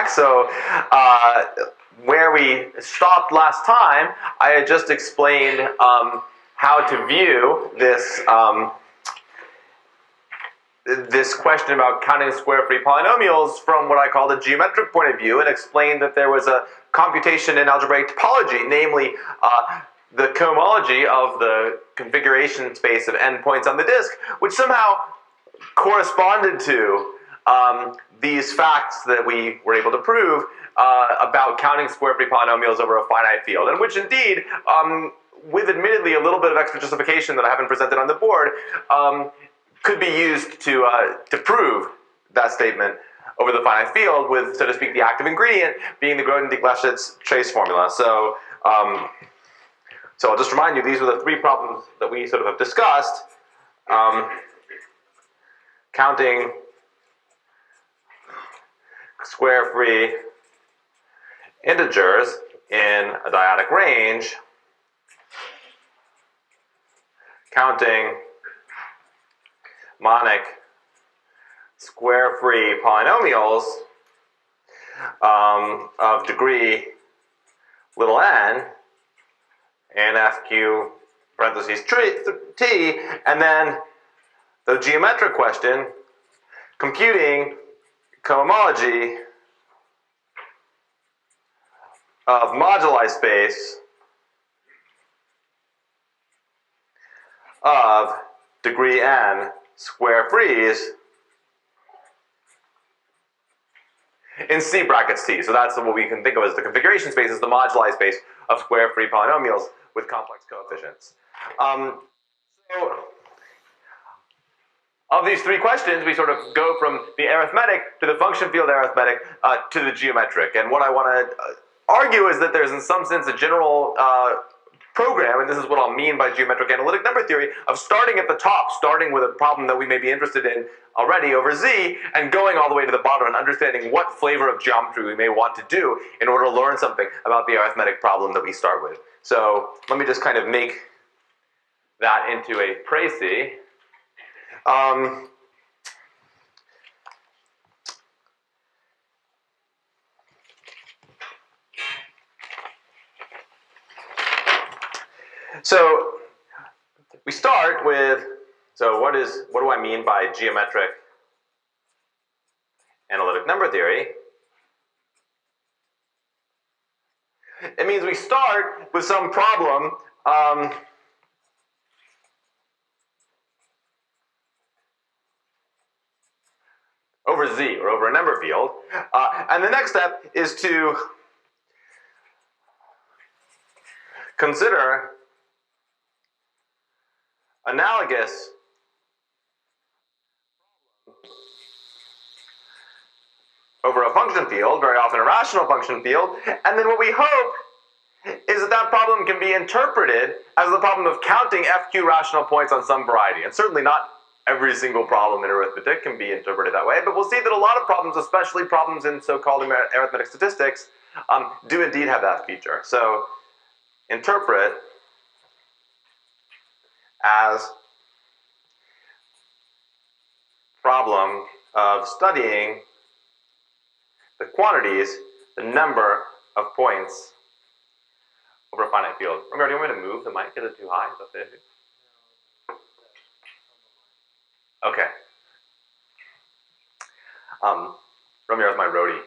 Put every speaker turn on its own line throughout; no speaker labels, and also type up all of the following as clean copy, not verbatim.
back. So where we stopped last time, I had just explained how to view this this question about counting square-free polynomials from what I call the geometric point of view, and explained that there was a computation in algebraic topology, namely the cohomology of the configuration space of n points on the disk, which somehow corresponded to these facts that we were able to prove about counting square-free polynomials over a finite field, and which indeed, with admittedly a little bit of extra justification that I haven't presented on the board, could be used to prove that statement over the finite field with, so to speak, the active ingredient being the Grothendieck-Lefschetz trace formula. So I'll just remind you, these are the three problems that we sort of have discussed. Counting square-free integers in a dyadic range, counting monic square-free polynomials of degree little n, and fq parentheses t, and then the geometric question, computing cohomology of moduli space of degree n square frees in C brackets T. So that's what we can think of as the configuration space, is the moduli space of square-free polynomials with complex coefficients. So of these three questions, we sort of go from the arithmetic to the function field arithmetic to the geometric. And what I want to argue is that there's in some sense a general program, and this is what I'll mean by geometric analytic number theory, of starting at the top, starting with a problem that we may be interested in already over Z, and going all the way to the bottom and understanding what flavor of geometry we may want to do in order to learn something about the arithmetic problem that we start with. So let me just kind of make that into a précis. So we start with, so what do I mean by geometric analytic number theory? It means we start with some problem over Z, or over a number field, and the next step is to consider analogous over a function field, very often a rational function field, and then what we hope is that that problem can be interpreted as the problem of counting FQ rational points on some variety. And certainly not every single problem in arithmetic can be interpreted that way, but we'll see that a lot of problems, especially problems in so-called arithmetic statistics, do indeed have that feature. So interpret as problem of studying the quantities, the number of points over a finite field. Romeo, do you want me to move the mic? Is it too high? Is that the issue? Okay. Romeo's my roadie.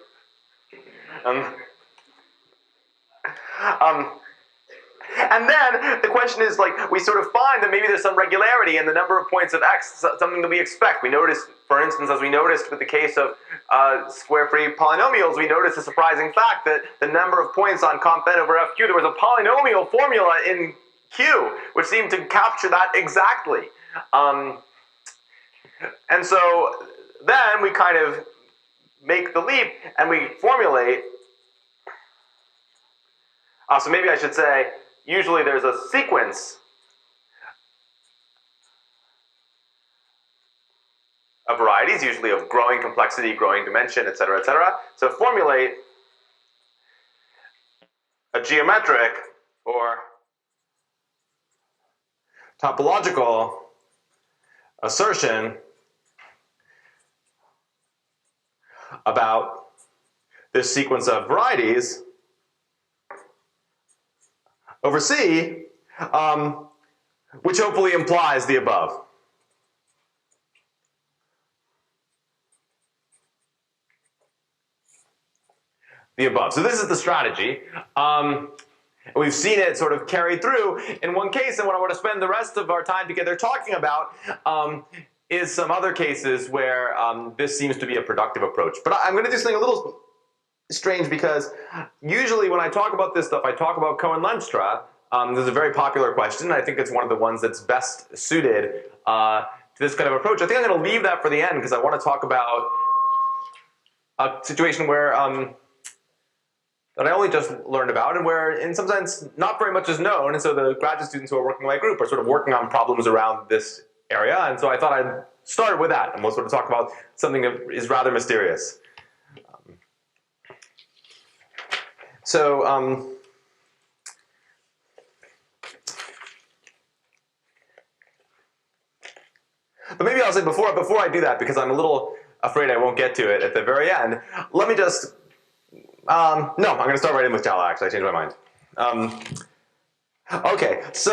And then the question is, like, we sort of find that maybe there's some regularity in the number of points of x, something that we expect. We notice, for instance, as we noticed with the case of square-free polynomials, we noticed a surprising fact that the number of points on comp n over fq, there was a polynomial formula in Q, which seemed to capture that exactly. And so then we kind of make the leap and we formulate, so maybe I should say, usually there's a sequence of varieties, usually of growing complexity, growing dimension, etc., etc. So formulate a geometric or topological assertion about this sequence of varieties over C, which hopefully implies the above. So this is the strategy. We've seen it sort of carried through in one case, and what I want to spend the rest of our time together talking about is some other cases where this seems to be a productive approach. But I'm going to do something a little strange, because usually when I talk about this stuff, I talk about Cohen-Lenstra. This is a very popular question. I think it's one of the ones that's best suited to this kind of approach. I think I'm going to leave that for the end, because I want to talk about a situation where that I only just learned about, and where in some sense not very much is known, and so the graduate students who are working in my group are sort of working on problems around this area, and so I thought I'd start with that, and we'll sort of talk about something that is rather mysterious. But maybe I'll say before I do that, because I'm a little afraid I won't get to it at the very end, let me just no, I'm going to start right in with Jala, actually. I changed my mind. Okay, so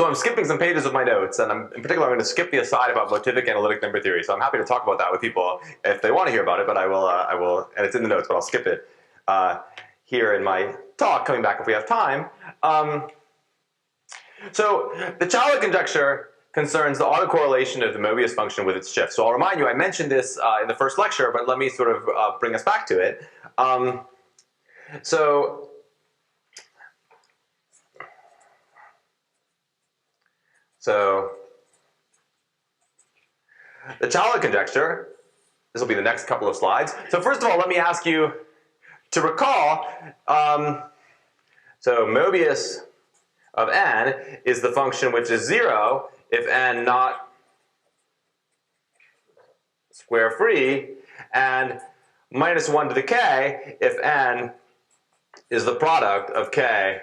I'm skipping some pages of my notes, and in particular I'm going to skip the aside about motivic analytic number theory. So I'm happy to talk about that with people if they want to hear about it, but I will, and it's in the notes, but I'll skip it here in my talk, coming back if we have time. So the Chalice conjecture concerns the autocorrelation of the Mobius function with its shift. So I'll remind you, I mentioned this in the first lecture, but let me sort of bring us back to it. So the Chalice conjecture, this will be the next couple of slides. So first of all, let me ask you to recall, so Mobius of n is the function which is 0 if n not square free, and minus 1 to the k if n is the product of k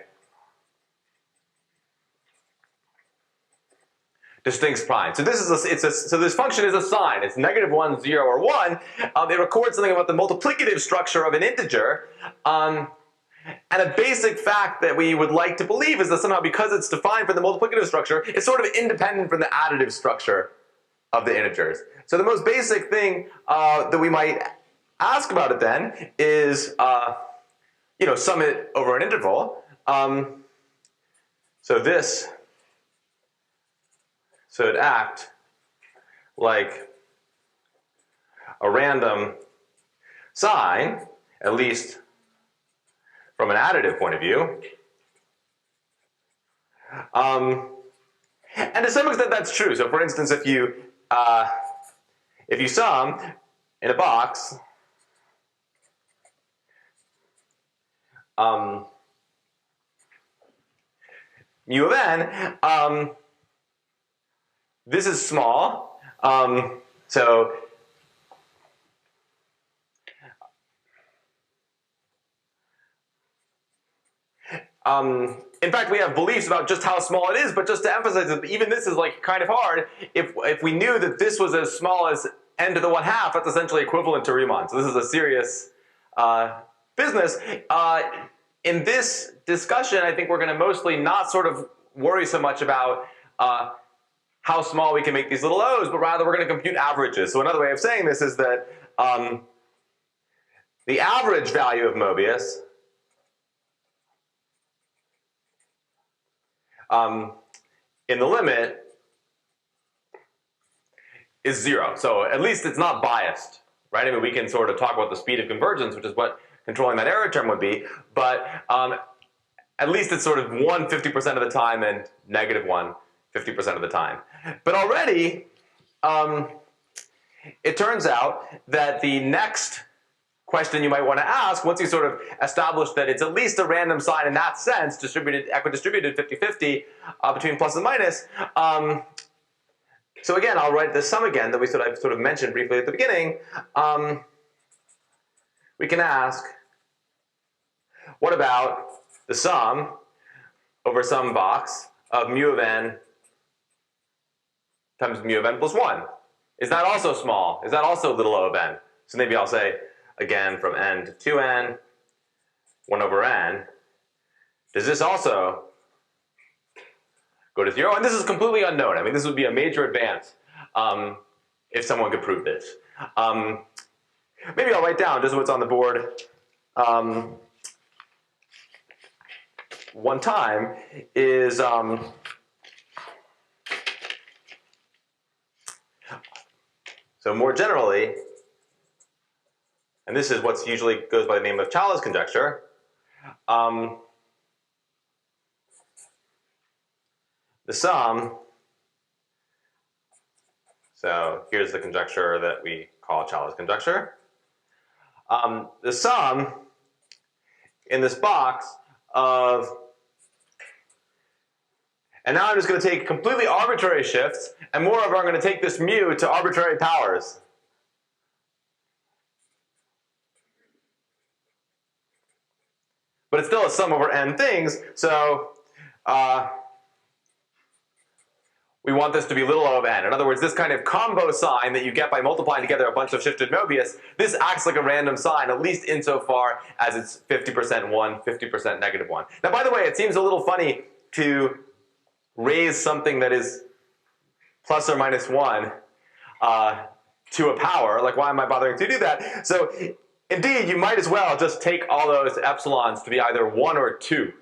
distinct prime. So this is so this function is a sign. It's negative 1, 0, or 1. It records something about the multiplicative structure of an integer. And a basic fact that we would like to believe is that somehow, because it's defined for the multiplicative structure, it's sort of independent from the additive structure of the integers. So the most basic thing that we might ask about it then is, sum it over an interval. So this should act like a random sign, at least from an additive point of view. And to some extent that's true. So for instance, if you sum in a box mu of n, this is small, in fact, we have beliefs about just how small it is, but just to emphasize that even this is like kind of hard. If we knew that this was as small as n to the 1/2, that's essentially equivalent to Riemann. So this is a serious business. In this discussion, I think we're going to mostly not sort of worry so much about how small we can make these little o's, but rather we're going to compute averages. So another way of saying this is that the average value of Mobius in the limit is 0. So at least it's not biased, right? I mean, we can sort of talk about the speed of convergence, which is what controlling that error term would be, but at least it's sort of 1 50% of the time and negative 1 50% of the time. But already, it turns out that the next question you might want to ask, once you sort of establish that it's at least a random sign in that sense, equidistributed 50-50 between plus and minus. So again, I'll write the sum again that I sort of mentioned briefly at the beginning. We can ask, what about the sum over some box of mu of n times mu of n plus 1. Is that also small? Is that also little o of n? So maybe I'll say, again, from n to 2n, 1 over n. Does this also go to 0? And this is completely unknown. I mean, this would be a major advance if someone could prove this. Maybe I'll write down just what's on the board one time is so more generally, and this is what's usually goes by the name of Chala's conjecture. The sum, so here's the conjecture that we call Chala's conjecture. The sum in this box of, and now I'm just going to take completely arbitrary shifts, and moreover I'm going to take this mu to arbitrary powers. But it's still a sum over n things, so we want this to be little o of n. In other words, this kind of combo sign that you get by multiplying together a bunch of shifted Mobius, this acts like a random sign, at least insofar as it's 50% 1, 50% negative 1. Now, by the way, it seems a little funny to raise something that is plus or minus 1 to a power. Like, why am I bothering to do that? So, indeed, you might as well just take all those epsilons to be either 1 or 2.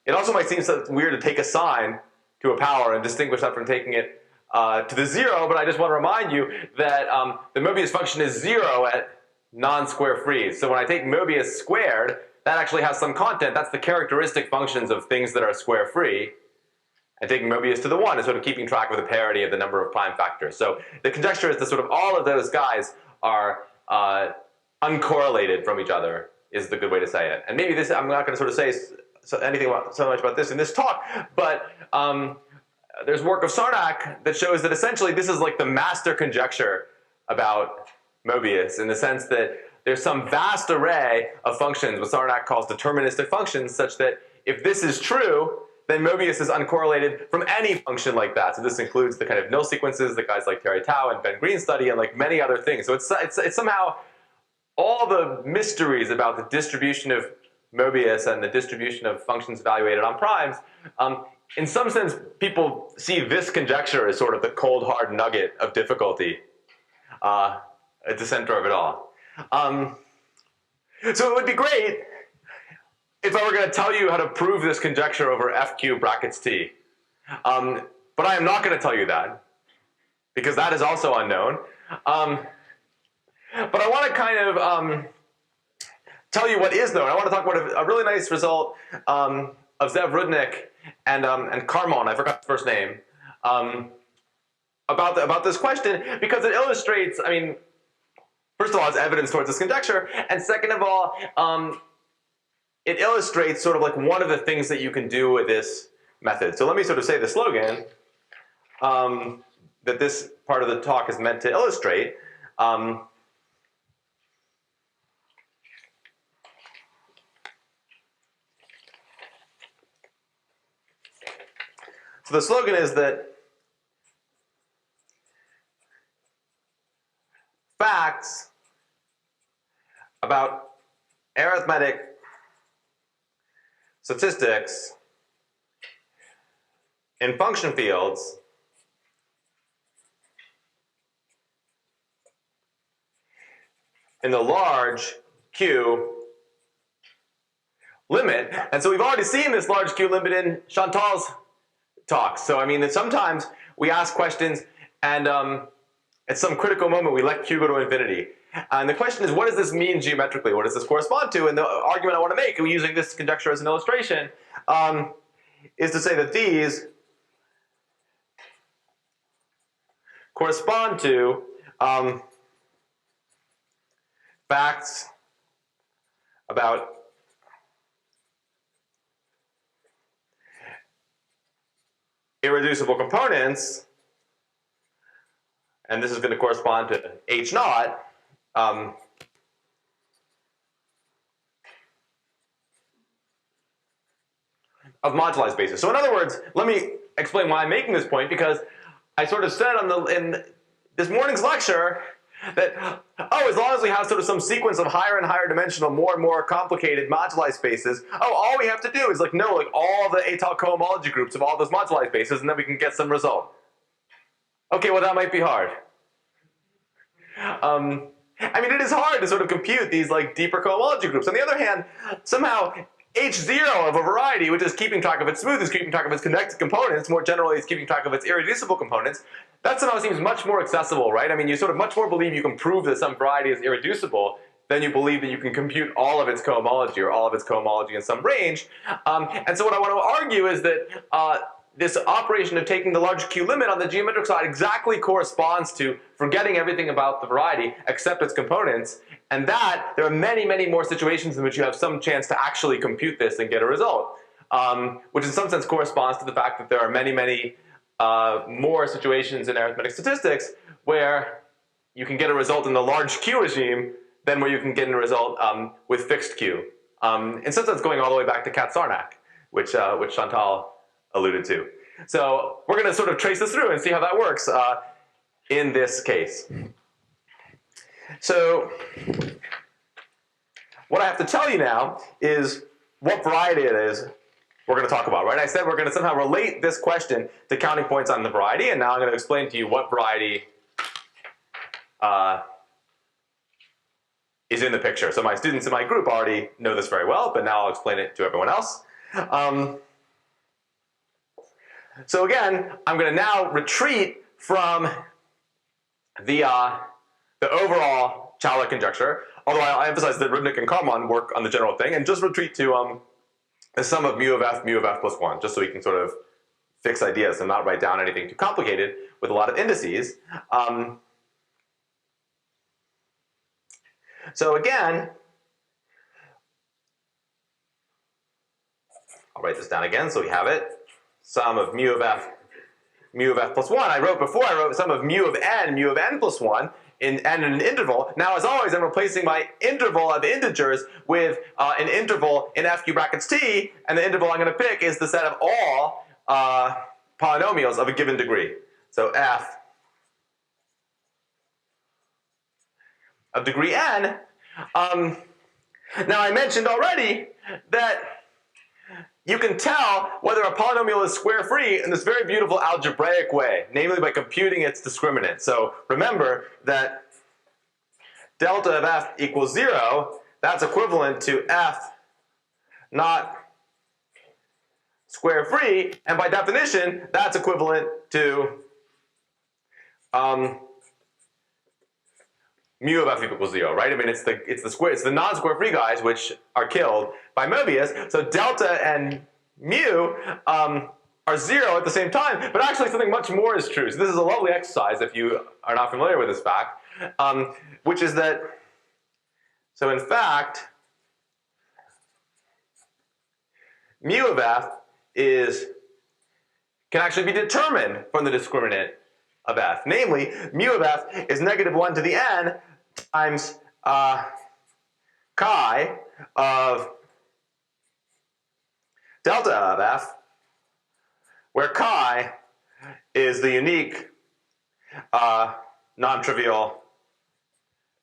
It also might seem so weird to take a sign to a power and distinguish that from taking it to the 0, but I just want to remind you that the Mobius function is 0 at non-square freeze. So when I take Mobius squared, that actually has some content. That's the characteristic functions of things that are square free. And taking Mobius to the 1 is sort of keeping track of the parity of the number of prime factors. So the conjecture is that sort of all of those guys are uncorrelated from each other, is the good way to say it. And maybe this, I'm not going to sort of say anything so much about this in this talk, but there's work of Sarnak that shows that essentially this is like the master conjecture about Mobius, in the sense that there's some vast array of functions, what Sarnak calls deterministic functions, such that if this is true, then Mobius is uncorrelated from any function like that. So this includes the kind of null sequences that guys like Terry Tao and Ben Green study, and like many other things. So it's somehow all the mysteries about the distribution of Mobius and the distribution of functions evaluated on primes. In some sense, people see this conjecture as sort of the cold hard nugget of difficulty at the center of it all. So it would be great if I were going to tell you how to prove this conjecture over f cubed brackets t. But I am not going to tell you that, because that is also unknown. But I want to kind of tell you what is known. I want to talk about a really nice result of Zev Rudnick and Carmon, I forgot his first name, about this question, because it illustrates, I mean, first of all, it's evidence towards this conjecture, and second of all, it illustrates sort of like one of the things that you can do with this method. So let me sort of say the slogan that this part of the talk is meant to illustrate. So the slogan is that facts about arithmetic statistics in function fields in the large Q limit. And so we've already seen this large Q limit in Chantal's talks. So I mean that sometimes we ask questions and at some critical moment we let Q go to infinity. And the question is, what does this mean geometrically? What does this correspond to? And the argument I want to make, using this conjecture as an illustration, is to say that these correspond to facts about irreducible components, and this is going to correspond to H naught, of moduli spaces. So in other words, let me explain why I'm making this point, because I sort of said in this morning's lecture that, oh, as long as we have sort of some sequence of higher and higher dimensional, more and more complicated moduli spaces, oh, all we have to do is know all the Étale cohomology groups of all those moduli spaces, and then we can get some result. Okay, well that might be hard. I mean, it is hard to sort of compute these deeper cohomology groups. On the other hand, somehow H0 of a variety, which is keeping track of its smooth, is keeping track of its connected components, more generally is keeping track of its irreducible components, that somehow seems much more accessible, right? I mean, you sort of much more believe you can prove that some variety is irreducible than you believe that you can compute all of its cohomology or all of its cohomology in some range. And so what I want to argue is that this operation of taking the large Q limit on the geometric side exactly corresponds to forgetting everything about the variety except its components, and that there are many, many more situations in which you have some chance to actually compute this and get a result, which in some sense corresponds to the fact that there are many, many more situations in arithmetic statistics where you can get a result in the large Q regime than where you can get a result with fixed Q. In some sense going all the way back to Katz-Sarnak, which Chantal alluded to. So we're going to sort of trace this through and see how that works in this case. So what I have to tell you now is what variety it is we're going to talk about, right? I said we're going to somehow relate this question to counting points on the variety, and now I'm going to explain to you what variety is in the picture. So my students in my group already know this very well, but now I'll explain it to everyone else. So again, I'm going to now retreat from the overall Chowler conjecture, although I emphasize that Ribnik and Kalman work on the general thing, and just retreat to the sum of mu of f plus 1, just so we can sort of fix ideas and not write down anything too complicated with a lot of indices. So again, I'll write this down again so we have it. Sum of mu of f plus 1. I wrote sum of mu of n plus 1 in n in an interval. Now, as always, I'm replacing my interval of integers with an interval in fq brackets t, and the interval I'm going to pick is the set of all polynomials of a given degree. So f of degree n. Now, I mentioned already that you can tell whether a polynomial is square-free in this very beautiful algebraic way, namely by computing its discriminant. So remember that delta of f equals 0, that's equivalent to f not square-free, and by definition, that's equivalent to mu of f equals 0, right? I mean, it's the non-square free guys which are killed by Mobius. So delta and mu are 0 at the same time, but actually something much more is true. So this is a lovely exercise if you are not familiar with this fact, which is that, so in fact, mu of f can actually be determined from the discriminant of f. Namely, mu of f is negative 1 to the n times chi of delta of f, where chi is the unique non-trivial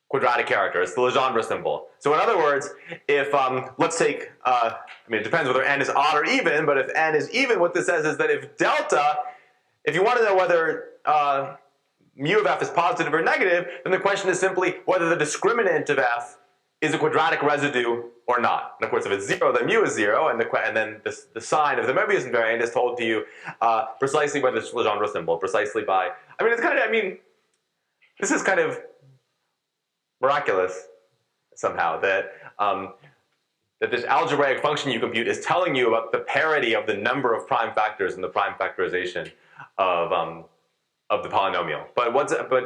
quadratic character. It's the Legendre symbol. So in other words, if, let's take, I mean, it depends whether n is odd or even, but if n is even, what this says is that if delta, if you want to know whether mu of f is positive or negative, then the question is simply whether the discriminant of f is a quadratic residue or not. And of course, if it's 0, then mu is 0, and then the sign of the Mobius invariant is told to you precisely by this Legendre symbol, precisely by, I mean, it's kind of, I mean, this is kind of miraculous somehow that that this algebraic function you compute is telling you about the parity of the number of prime factors in the prime factorization of the polynomial. But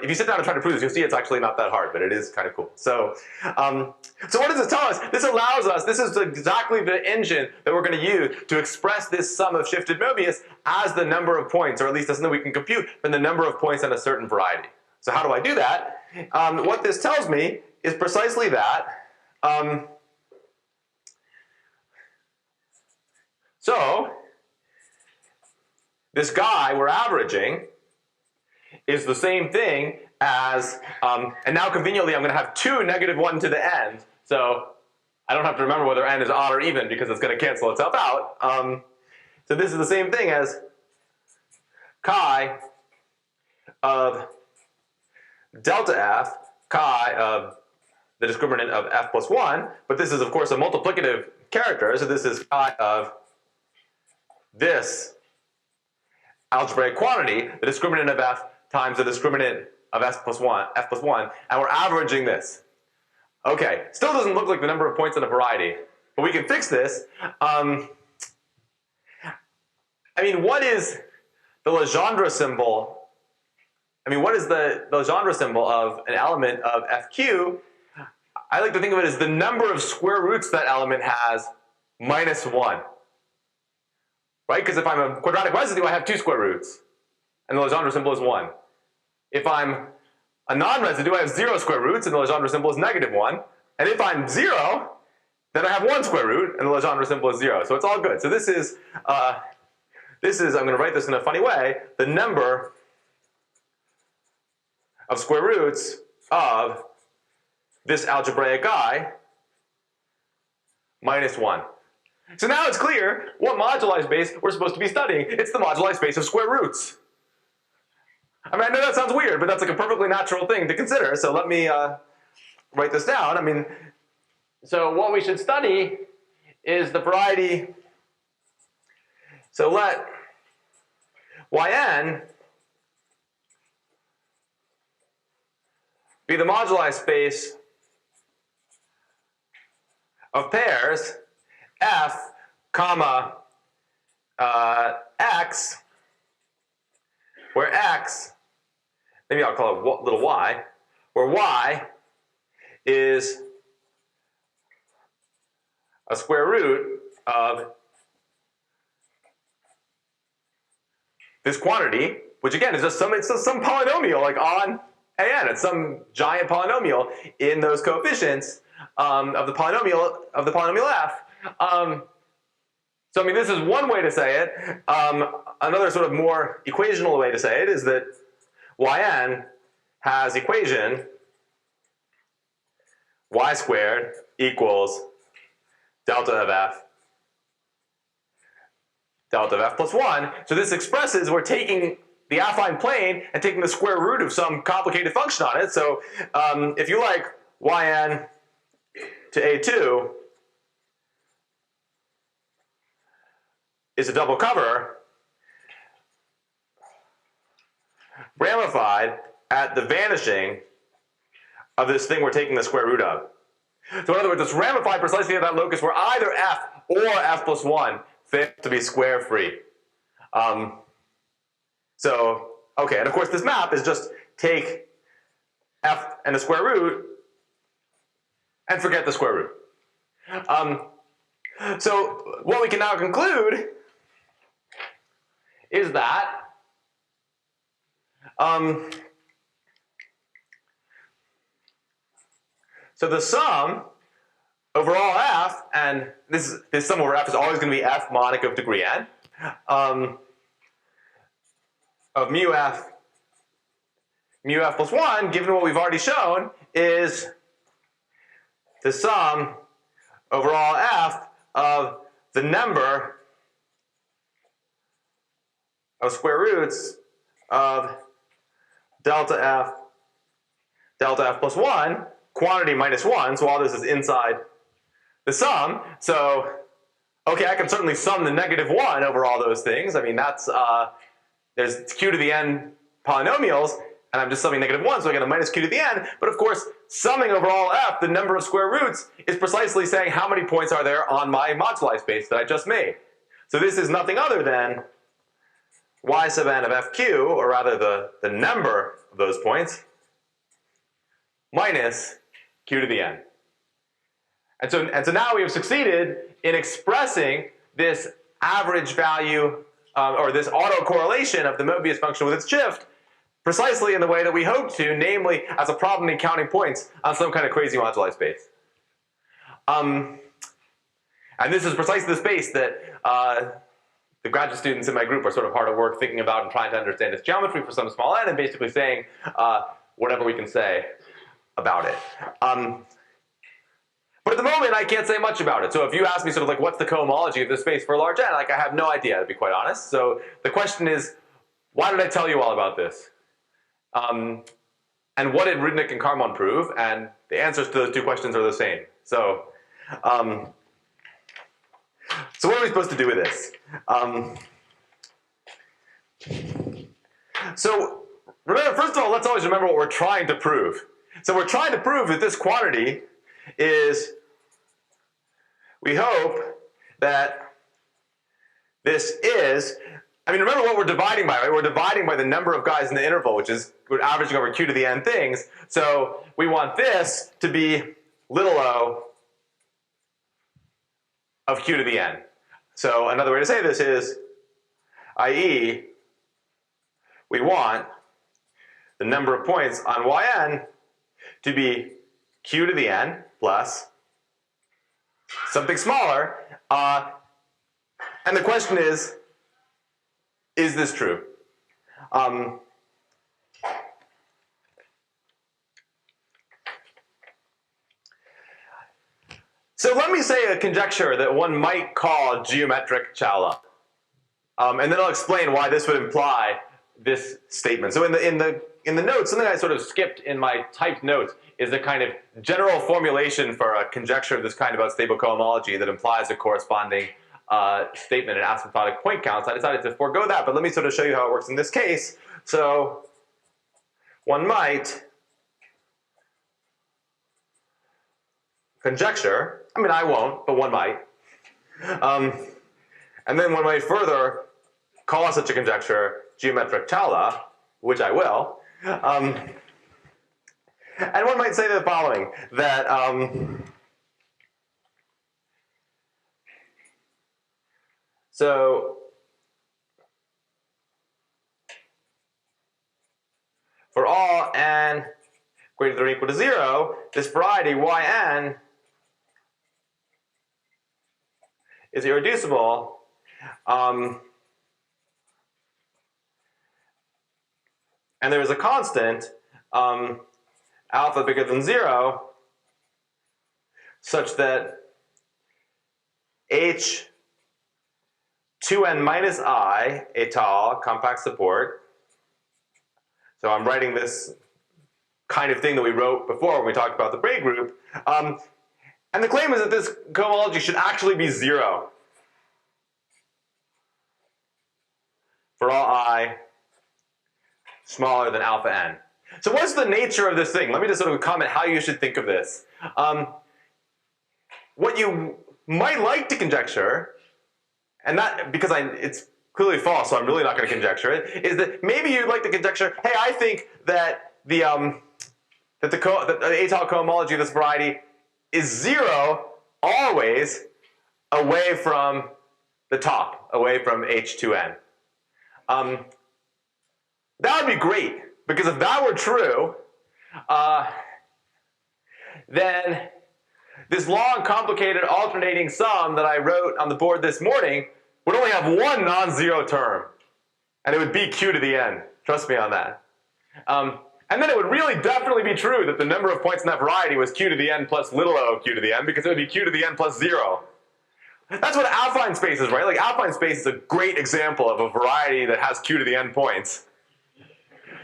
if you sit down and try to prove this, you'll see it's actually not that hard, but it is kind of cool. So, so what does this tell us? This allows us, this is exactly the engine that we're going to use to express this sum of shifted Mobius as the number of points, or at least as something we can compute from the number of points on a certain variety. So how do I do that? What this tells me is precisely that. So this guy we're averaging is the same thing as, and now conveniently I'm going to have 2 negative 1 to the end, so I don't have to remember whether n is odd or even because it's going to cancel itself out. So this is the same thing as chi of delta f, chi of the discriminant of f plus 1, but this is of course a multiplicative character, so this is chi of this algebraic quantity, the discriminant of f times the discriminant of f plus 1, and we're averaging this. Okay, still doesn't look like the number of points in a variety, but we can fix this. I mean, what is the Legendre symbol? I mean, what is the Legendre symbol of an element of fq? I like to think of it as the number of square roots that element has minus 1. Right? Because if I'm a quadratic residue, I have 2 square roots, and the Legendre symbol is 1. If I'm a non-residue, I have 0 square roots, and the Legendre symbol is negative 1. And if I'm 0, then I have 1 square root, and the Legendre symbol is 0. So it's all good. So this is, I'm going to write this in a funny way, the number of square roots of this algebraic guy minus 1. So now it's clear what moduli space we're supposed to be studying. It's the moduli space of square roots. I mean, I know that sounds weird, but that's like a perfectly natural thing to consider. So let me write this down. I mean, so what we should study is the variety. So let Yn be the moduli space of pairs f, comma, x, where x, maybe I'll call it little y, where y is a square root of this quantity, which again is just some polynomial like on an. It's some giant polynomial in those coefficients of the polynomial f. So I mean, this is one way to say it. Another sort of more equational way to say it is that Yn has equation y squared equals delta of f plus 1. So this expresses we're taking the affine plane and taking the square root of some complicated function on it. So if you like, Yn to a2 is a double cover ramified at the vanishing of this thing we're taking the square root of. So in other words, it's ramified precisely at that locus where either f or f plus 1 fit to be square free. So, okay, and of course this map is just take f and the square root and forget the square root. So what we can now conclude is that so the sum over all f, and this sum over f is always going to be f monic of degree n, of mu f plus 1, given what we've already shown, is the sum over all f of the number of square roots of delta f plus 1, quantity minus 1, so all this is inside the sum. So, okay, I can certainly sum the negative 1 over all those things. I mean, that's, there's q to the n polynomials, and I'm just summing negative 1, so I get a minus q to the n. But of course, summing over all f, the number of square roots, is precisely saying how many points are there on my moduli space that I just made. So this is nothing other than y sub n of fq, or rather the number of those points, minus q to the n. And so now we have succeeded in expressing this average value, or this autocorrelation of the Mobius function with its shift, precisely in the way that we hope to, namely as a problem in counting points on some kind of crazy moduli space. And this is precisely the space that the graduate students in my group are sort of hard at work thinking about and trying to understand its geometry for some small n and basically saying whatever we can say about it. But at the moment, I can't say much about it. So if you ask me sort of like what's the cohomology of this space for a large n, like I have no idea, to be quite honest. So the question is, why did I tell you all about this? And what did Rudnick and Carmon prove? And the answers to those two questions are the same. So what are we supposed to do with this? So remember, first of all, let's always remember what we're trying to prove. So we're trying to prove that this quantity is, we hope that this is, I mean, remember what we're dividing by, right? We're dividing by the number of guys in the interval, which is, we're averaging over q to the n things. So we want this to be little o of q to the n. So another way to say this is, i.e., we want the number of points on yn to be q to the n plus something smaller. And the question is this true? So let me say a conjecture that one might call geometric Chala. And then I'll explain why this would imply this statement. So in the notes, something I sort of skipped in my typed notes is a kind of general formulation for a conjecture of this kind about stable cohomology that implies a corresponding statement in asymptotic point counts. I decided to forego that, but let me sort of show you how it works in this case. So one might conjecture, I mean I won't, but one might, and then one might further call such a conjecture geometric Chala, which I will, and one might say the following, that so for all n greater than or equal to 0, this variety yn is irreducible and there is a constant alpha bigger than 0 such that h 2n minus I étal compact support. So I'm writing this kind of thing that we wrote before when we talked about the Bray group. And the claim is that this cohomology should actually be 0 for all I smaller than alpha n. So what's the nature of this thing? Let me just sort of comment how you should think of this. What you might like to conjecture, and that because it's clearly false, so I'm really not going to conjecture it, is that maybe you'd like to conjecture, hey, I think that the étal cohomology of this variety is 0 always away from the top, away from h2n. That would be great, because if that were true, then this long, complicated, alternating sum that I wrote on the board this morning would only have one non-zero term, and it would be q to the n. Trust me on that. And then it would really definitely be true that the number of points in that variety was q to the n plus little o of q to the n, because it would be q to the n plus 0. That's what affine space is, right? Like affine space is a great example of a variety that has q to the n points.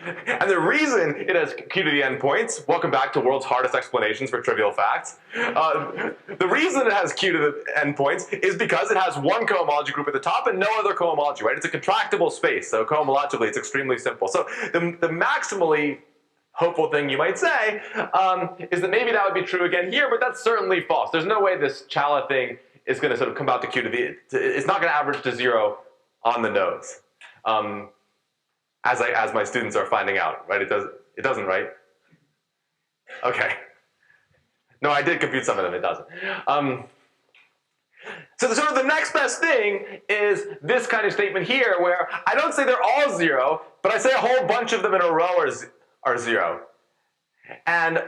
And the reason it has q to the n points, welcome back to world's hardest explanations for trivial facts. The reason it has q to the n points is because it has one cohomology group at the top and no other cohomology, right? It's a contractible space, so cohomologically it's extremely simple. So the maximally hopeful thing you might say is that maybe that would be true again here, but that's certainly false. There's no way this Chala thing is going to sort of come out to q to the, it's not going to average to 0 on the nodes. As my students are finding out, right? It doesn't, right? Okay. No, I did compute some of them, it doesn't. So the next best thing is this kind of statement here, where I don't say they're all 0, but I say a whole bunch of them in a row are 0. And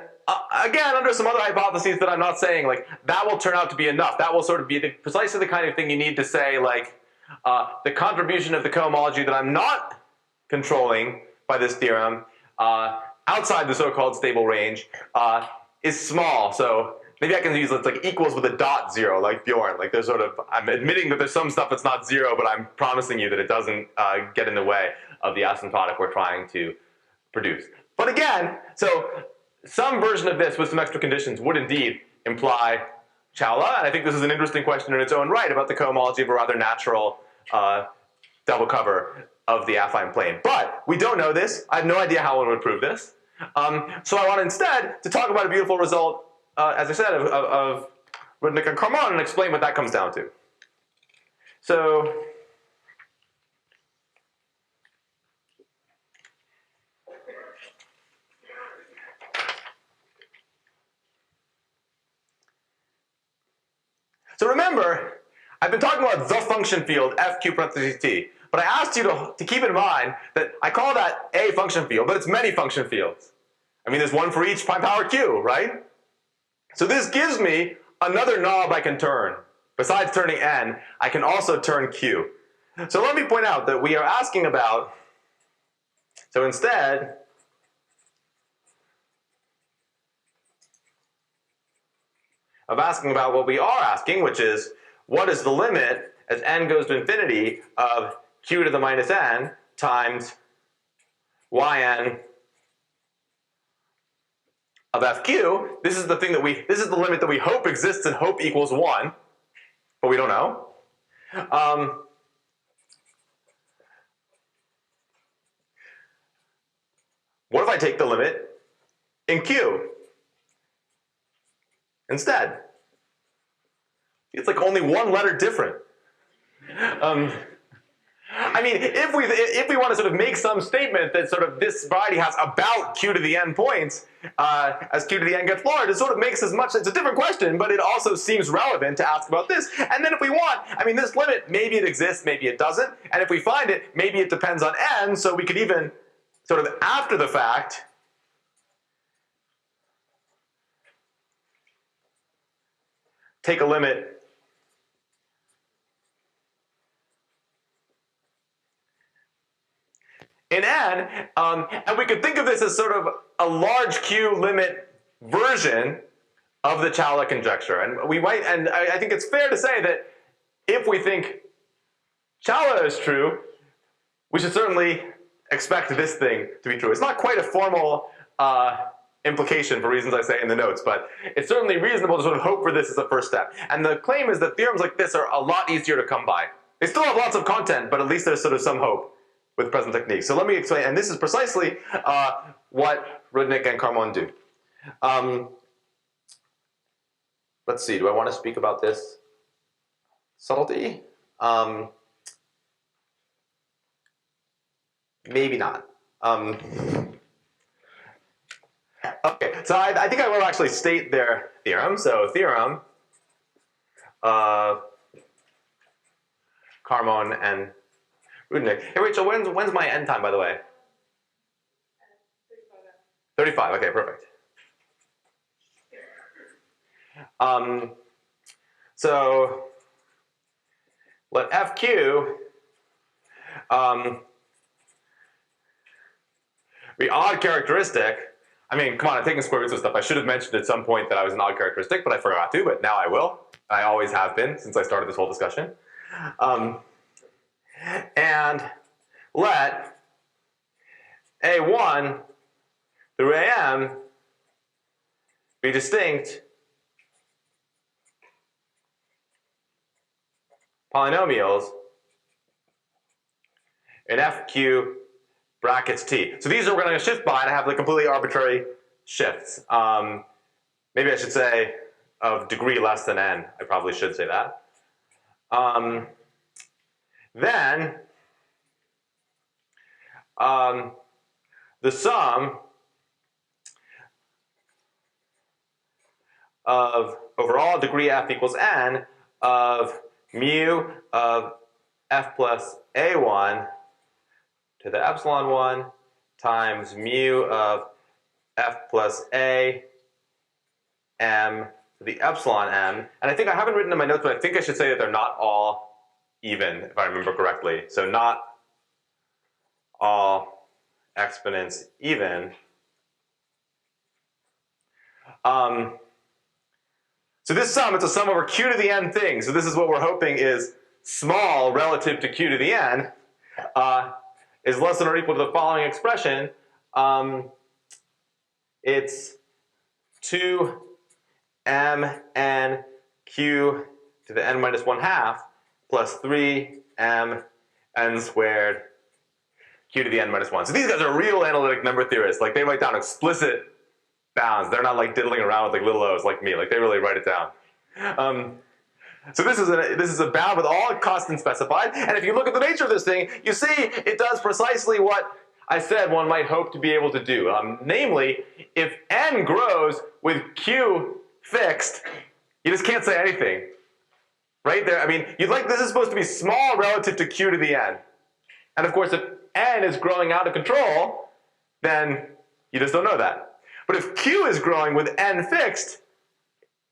again, under some other hypotheses that I'm not saying, like, that will turn out to be enough. That will sort of be precisely the kind of thing you need to say, like, the contribution of the cohomology that I'm not controlling by this theorem outside the so-called stable range is small. So maybe I can use it's like equals with a dot zero, like Bjorn. Like there's sort of, I'm admitting that there's some stuff that's not zero, but I'm promising you that it doesn't get in the way of the asymptotic we're trying to produce. But again, so some version of this with some extra conditions would indeed imply Chowla, and I think this is an interesting question in its own right about the cohomology of a rather natural double cover of the affine plane. But we don't know this. I have no idea how one would prove this. So I want instead to talk about a beautiful result, as I said, of Rudnick and Carmon and explain what that comes down to. So remember, I've been talking about the function field fq parentheses t, but I asked you to keep in mind that I call that a function field, but it's many function fields. I mean, there's one for each prime power q, right? So this gives me another knob I can turn. Besides turning n, I can also turn q. So let me point out that we are asking about, so instead, of asking about what we are asking, which is what is the limit as n goes to infinity of q to the minus n times yn of fq. This is the thing that this is the limit that we hope exists and hope equals 1, but we don't know. What if I take the limit in q instead? It's like only one letter different. I mean, if we want to sort of make some statement that sort of this variety has about q to the n points as q to the n gets large, it sort of makes as much, it's a different question, but it also seems relevant to ask about this. And then if we want, I mean, this limit, maybe it exists, maybe it doesn't, and if we find it, maybe it depends on n, so we could even sort of after the fact take a limit in n, and we could think of this as sort of a large Q limit version of the Chowla conjecture. And we might, and I think it's fair to say that if we think Chowla is true, we should certainly expect this thing to be true. It's not quite a formal implication for reasons I say in the notes, but it's certainly reasonable to sort of hope for this as a first step. And the claim is that theorems like this are a lot easier to come by. They still have lots of content, but at least there's sort of some hope with present techniques. So let me explain, and this is precisely what Rudnick and Carmon do. Let's see, do I want to speak about this subtlety? Maybe not. Okay, so I think I will actually state their theorem. So theorem Carmon and Rudnick. Hey Rachel, when's my end time, by the way? 35, okay, perfect. So let FQ be odd characteristic. I mean, come on, I'm taking square roots of stuff. I should have mentioned at some point that I was an odd characteristic, but I forgot to, but now I will. I always have been since I started this whole discussion. And let A1 through AM be distinct polynomials in FQ brackets T. So these are we're going to shift by, and I have like completely arbitrary shifts. Maybe I should say of degree less than n. I probably should say that. Then the sum of overall degree f equals n of mu of f plus a1 to the epsilon 1 times mu of f plus a m to the epsilon m. And I think I haven't written in my notes, but I think I should say that they're not all even, if I remember correctly. So not all exponents even. So this sum, it's a sum over q to the n things. So this is what we're hoping is small relative to q to the n is less than or equal to the following expression. It's 2mn q to the n minus 1/2 plus 3m n squared q to the n minus 1. So these guys are real analytic number theorists. Like they write down explicit bounds. They're not like diddling around with like little o's like me. Like they really write it down. So this is a bound with all constants specified. And if you look at the nature of this thing, you see it does precisely what I said one might hope to be able to do. Namely, if n grows with q fixed, you just can't say anything. Right there, I mean, this is supposed to be small relative to q to the n. And of course, if n is growing out of control, then you just don't know that. But if q is growing with n fixed,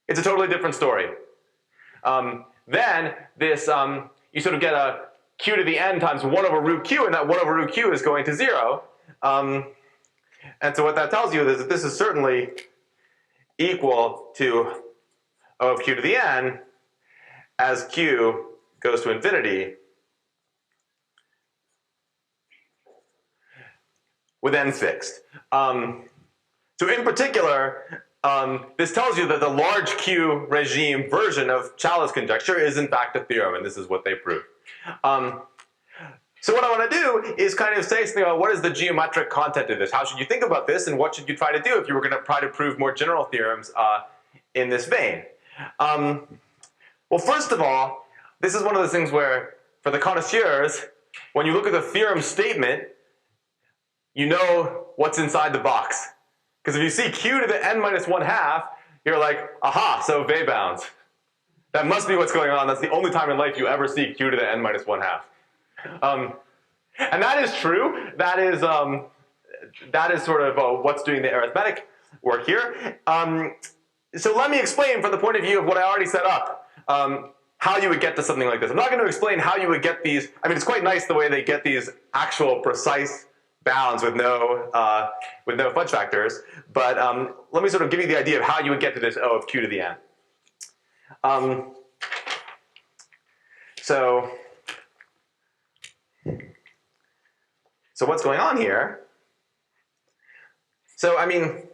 it's a totally different story. Then this, you sort of get a q to the n times 1 over root q, and that 1 over root q is going to 0. And so what that tells you is that this is certainly equal to O of q to the n as q goes to infinity with n fixed. So in particular, this tells you that the large Q regime version of Chalice conjecture is in fact a theorem, and this is what they prove. So what I want to do is kind of say something about what is the geometric content of this. How should you think about this, and what should you try to do if you were going to try to prove more general theorems in this vein? Well, first of all, this is one of those things where, for the connoisseurs, when you look at the theorem statement, you know what's inside the box. Because if you see q to the n minus 1/2, you're like, aha, so Weil bounds. That must be what's going on. That's the only time in life you ever see q to the n minus 1/2. And that is true. That is sort of what's doing the arithmetic work here. So let me explain from the point of view of what I already set up, how you would get to something like this. I'm not going to explain how you would get these. I mean, it's quite nice the way they get these actual precise bounds with no fudge factors, but let me sort of give you the idea of how you would get to this O of q to the n. So what's going on here? So I mean,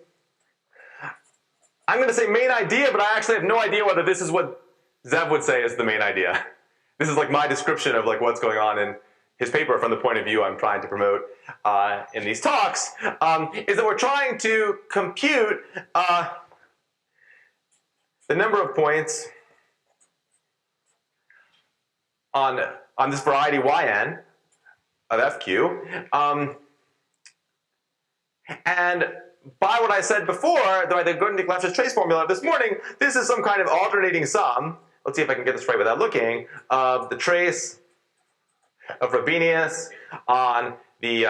I'm going to say main idea, but I actually have no idea whether this is what Zev would say is the main idea. This is like my description of like what's going on in his paper from the point of view I'm trying to promote in these talks, is that we're trying to compute the number of points on this variety yn of fq, and by what I said before, though I did Grothendieck Laffer's trace formula this morning, this is some kind of alternating sum. Let's see if I can get this right without looking, of the trace of Frobenius on the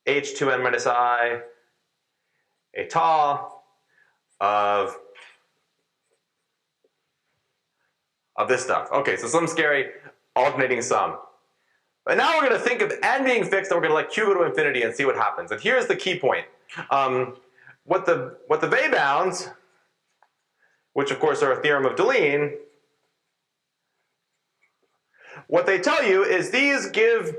h2n minus I étal of this stuff. Okay, so some scary alternating sum. But now we're going to think of n being fixed, and we're going to let q go to infinity and see what happens. And here's the key point. What the Weil bounds, which of course are a theorem of Deligne, what they tell you is these give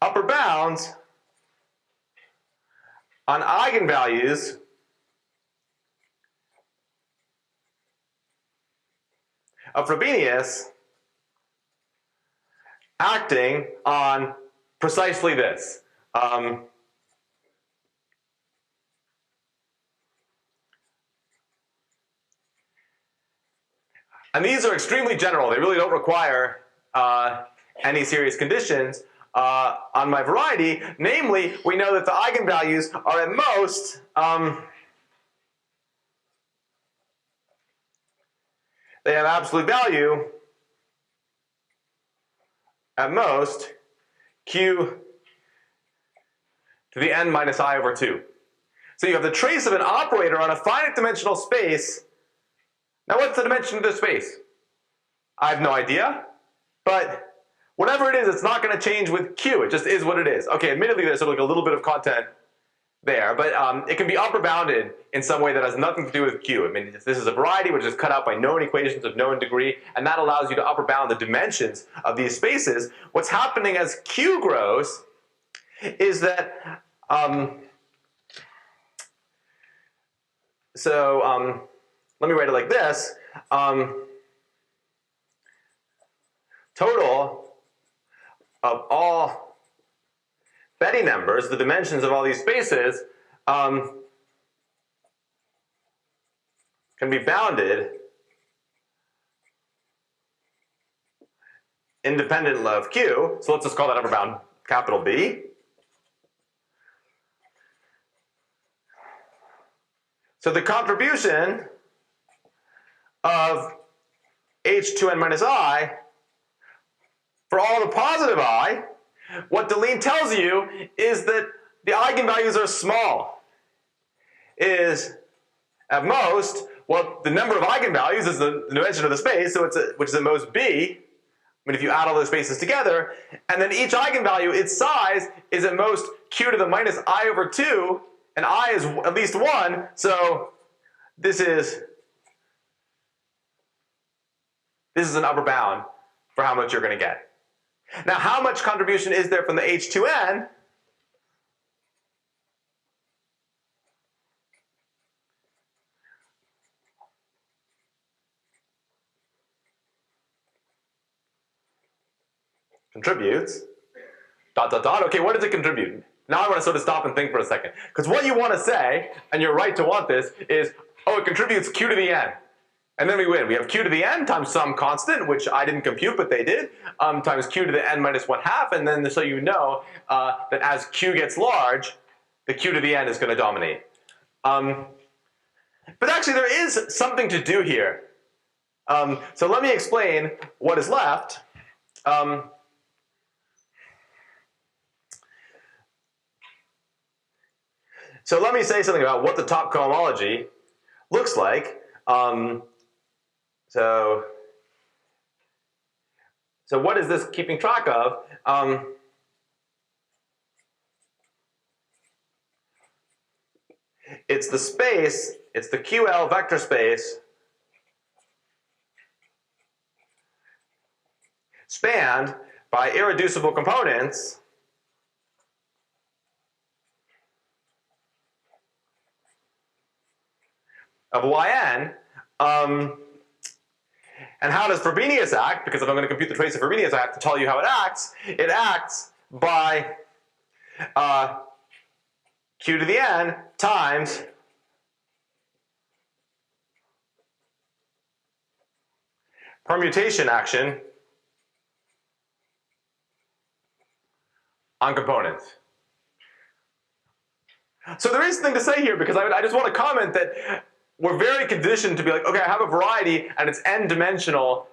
upper bounds on eigenvalues of Frobenius acting on precisely this. And these are extremely general. They really don't require any serious conditions on my variety. Namely, we know that the eigenvalues are at most they have absolute value at most q to the n minus I over 2. So you have the trace of an operator on a finite dimensional space Now what's the dimension of this space? I have no idea, but whatever it is, it's not going to change with Q. It just is what it is. Okay, admittedly there's sort of like a little bit of content there, but it can be upper bounded in some way that has nothing to do with Q. I mean, this is a variety which is cut out by known equations of known degree, and that allows you to upper bound the dimensions of these spaces. What's happening as Q grows is that, let me write it like this. Total of all Betty numbers, the dimensions of all these spaces, can be bounded independent of Q. So let's just call that upper bound capital B. So the contribution of H2n minus I for all the positive I, what Deligne tells you is that the eigenvalues are small. Is at most, well, the number of eigenvalues is the dimension of the space, so which is at most B. I mean, if you add all those spaces together, and then each eigenvalue, its size, is at most q to the minus I over 2, and I is at least 1, so this is an upper bound for how much you're going to get. Now, how much contribution is there from the H2n? Contributes, dot, dot, dot. Okay, what does it contribute? Now I want to sort of stop and think for a second. Because what you want to say, and you're right to want this, is, oh, it contributes q to the n. And then we win. We have q to the n times some constant, which I didn't compute, but they did, times q to the n minus 1/2. And then so you know that as q gets large, the q to the n is going to dominate. But actually, there is something to do here. So let me explain what is left. So let me say something about what the top cohomology looks like. So what is this keeping track of? It's the space, it's the QL vector space spanned by irreducible components of Yn. And how does Frobenius act? Because if I'm going to compute the trace of Frobenius, I have to tell you how it acts. It acts by q to the n times permutation action on components. So there is something to say here, because I just want to comment that we're very conditioned to be like, okay, I have a variety and it's n-dimensional,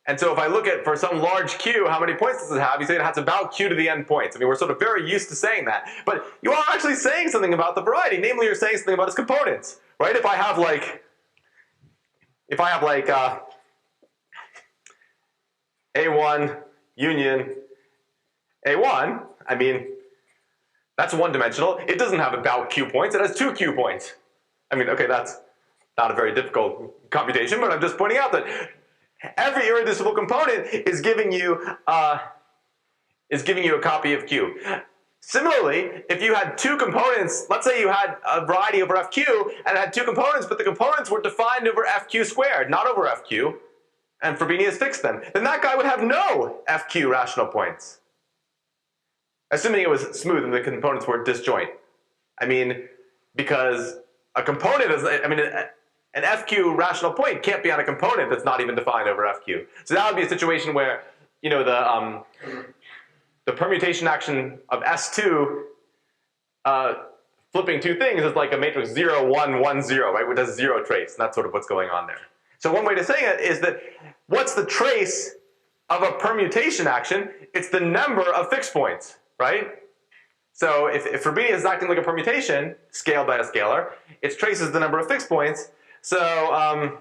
and so if I look at, for some large q, how many points does it have? You say it has about q to the n points. I mean, we're sort of very used to saying that. But you are actually saying something about the variety. Namely, you're saying something about its components, right? If I have like A1 union A1, I mean, that's one-dimensional. It doesn't have about q points. It has 2 q points. I mean, okay, that's not a very difficult computation, but I'm just pointing out that every irreducible component is giving you a copy of q. Similarly, if you had 2 components, let's say you had a variety over fq and it had 2 components, but the components were defined over fq squared, not over fq, and Frobenius fixed them, then that guy would have no fq rational points. Assuming it was smooth and the components were disjoint. I mean, because a component is, I mean, an fq rational point can't be on a component that's not even defined over fq. So that would be a situation where, you know, the permutation action of S2 flipping 2 things is like a matrix 0, 1, 1, 0, right? Which has 0 trace, and that's sort of what's going on there. So one way to say it is that what's the trace of a permutation action? It's the number of fixed points, right? So if Frobenius is acting like a permutation, scaled by a scalar, its trace is the number of fixed points. So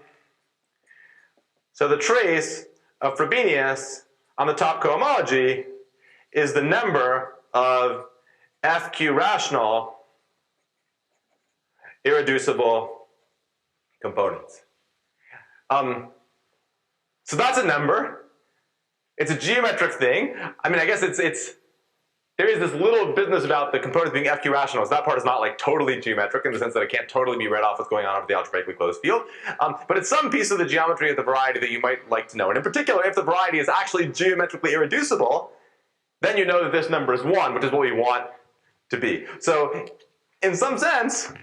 So the trace of Frobenius on the top cohomology is the number of FQ rational irreducible components. So that's a number. It's a geometric thing. I mean, I guess there is this little business about the components being FQ rationals. That part is not like totally geometric in the sense that it can't totally be read off what's going on over the algebraically closed field. But it's some piece of the geometry of the variety that you might like to know. And in particular, if the variety is actually geometrically irreducible, then you know that this number is 1, which is what we want to be. So in some sense,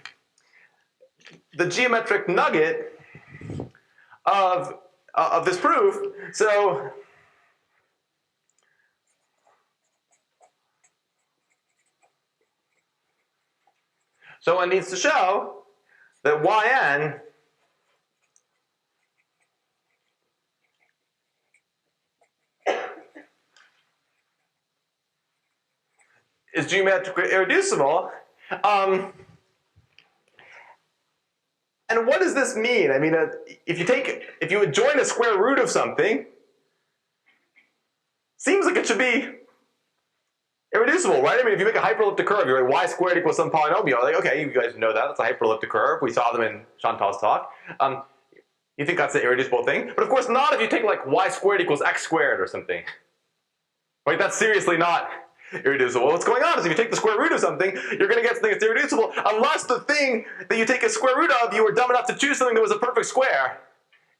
the geometric nugget of this proof, so one needs to show that Yn is geometrically irreducible. And what does this mean? I mean, if you would join a square root of something, seems like it should be irreducible, right? I mean, if you make a hyperelliptic curve, you're like y squared equals some polynomial. Like, okay, you guys know that. That's a hyperelliptic curve. We saw them in Chantal's talk. You think that's an irreducible thing? But of course not if you take like y squared equals x squared or something. Right? That's seriously not irreducible. What's going on is if you take the square root of something, you're going to get something that's irreducible unless the thing that you take a square root of, you were dumb enough to choose something that was a perfect square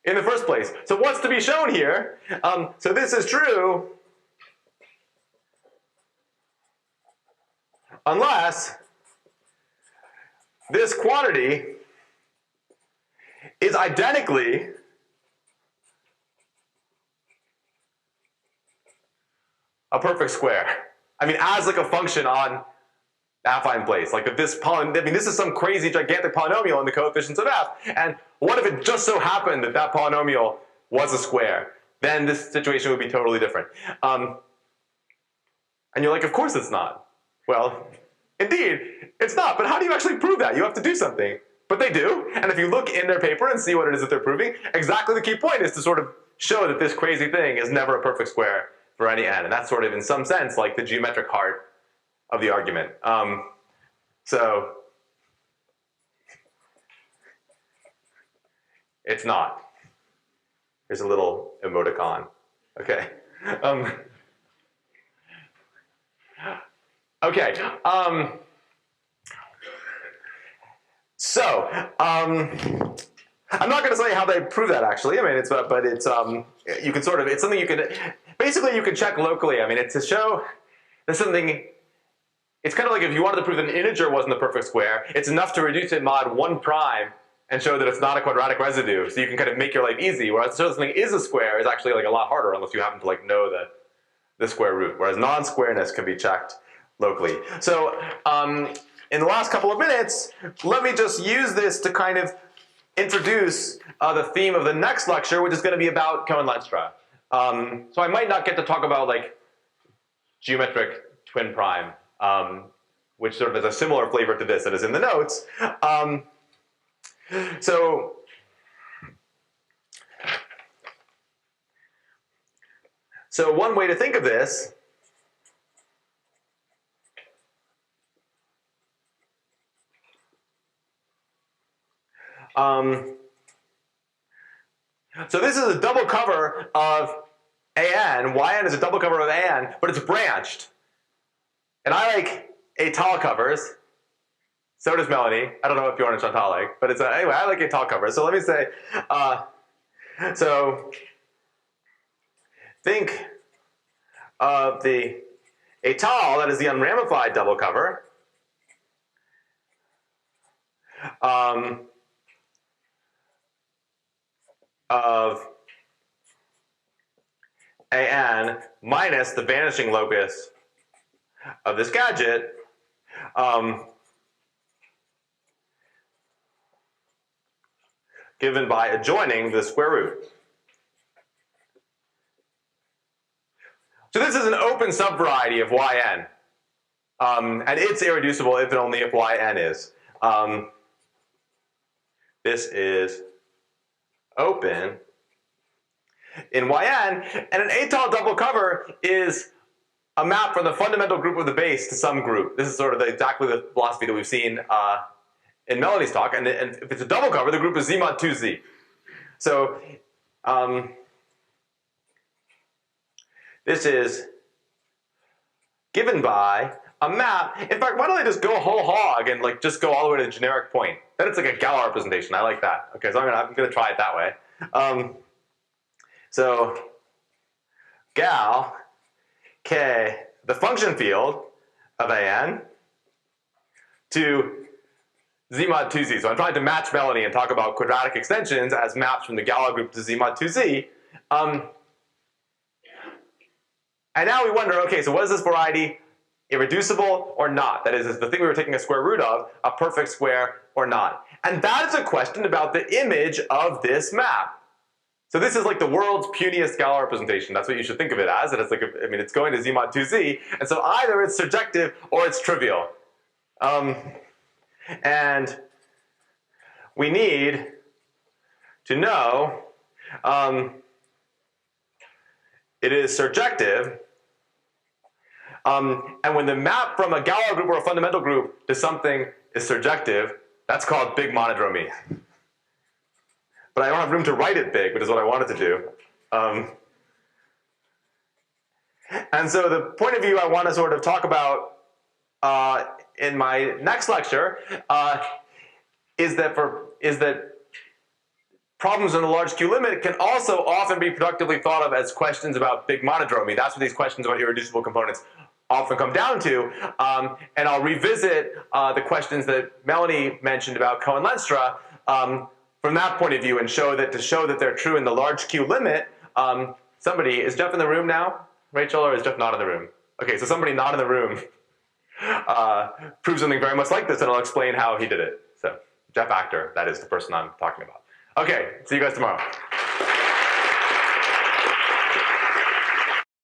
in the first place. So what's to be shown here? So this is true unless this quantity is identically a perfect square. I mean, as like a function on affine place. Like if this this is some crazy gigantic polynomial in the coefficients of f, and what if it just so happened that that polynomial was a square? Then this situation would be totally different. And you're like, of course it's not. Well, indeed, it's not. But how do you actually prove that? You have to do something. But they do. And if you look in their paper and see what it is that they're proving, exactly the key point is to sort of show that this crazy thing is never a perfect square for any n. And that's sort of, in some sense, like the geometric heart of the argument. So it's not. Here's a little emoticon. Okay. Okay. I'm not going to say how they prove that actually. I mean, it's you can sort of, it's something you can basically you can check locally. I mean, it's to show there's something. It's kind of like if you wanted to prove that an integer wasn't a perfect square, it's enough to reduce it mod 1 prime and show that it's not a quadratic residue. So you can kind of make your life easy. Whereas to show something is a square is actually like a lot harder unless you happen to like know the square root. Whereas non-squareness can be checked locally. So in the last couple of minutes, let me just use this to kind of introduce the theme of the next lecture, which is going to be about Cohen-Lenstra. So I might not get to talk about like geometric twin prime, which sort of has a similar flavor to this that is in the notes. So one way to think of this so this is a double cover of AN. YN is a double cover of AN, but it's branched. And I like étal covers. So does Melanie. I don't know if Bjorn and Chantal like, but it's anyway, I like étal covers. So let me say, so think of the étal, that is the unramified double cover, of AN minus the vanishing locus of this gadget, given by adjoining the square root. So this is an open subvariety of Yn, and it's irreducible if and only if Yn is. This is open in Yn, and an atal double cover is a map from the fundamental group of the base to some group. This is sort of exactly the philosophy that we've seen in Melanie's talk, and if it's a double cover, the group is Z mod 2Z. So this is given by a map. In fact, why don't I just go whole hog and like just go all the way to the generic point? Then it's like a Galois representation. I like that. Okay, so I'm gonna try it that way. So gal k, the function field of an to Z mod 2Z. So I'm trying to match Melanie and talk about quadratic extensions as maps from the Galois group to Z mod 2Z. And now we wonder, okay, so what is this variety? Irreducible or not? That is the thing we were taking a square root of, a perfect square or not? And that is a question about the image of this map. So this is like the world's puniest Galois representation. That's what you should think of it as. And it's like, it's going to Z mod 2Z. And so either it's surjective or it's trivial. And we need to know it is surjective. And when the map from a Galois group or a fundamental group to something is surjective, that's called big monodromy. But I don't have room to write it big, which is what I wanted to do. And so the point of view I want to sort of talk about in my next lecture is that problems in the large Q limit can also often be productively thought of as questions about big monodromy. That's what these questions about irreducible components often come down to. And I'll revisit the questions that Melanie mentioned about Cohen-Lenstra from that point of view and to show that they're true in the large Q limit. Somebody, is Jeff in the room now? Rachel, or is Jeff not in the room? Okay, so somebody not in the room proves something very much like this, and I'll explain how he did it. So Jeff Actor, that is the person I'm talking about. Okay, see you guys tomorrow.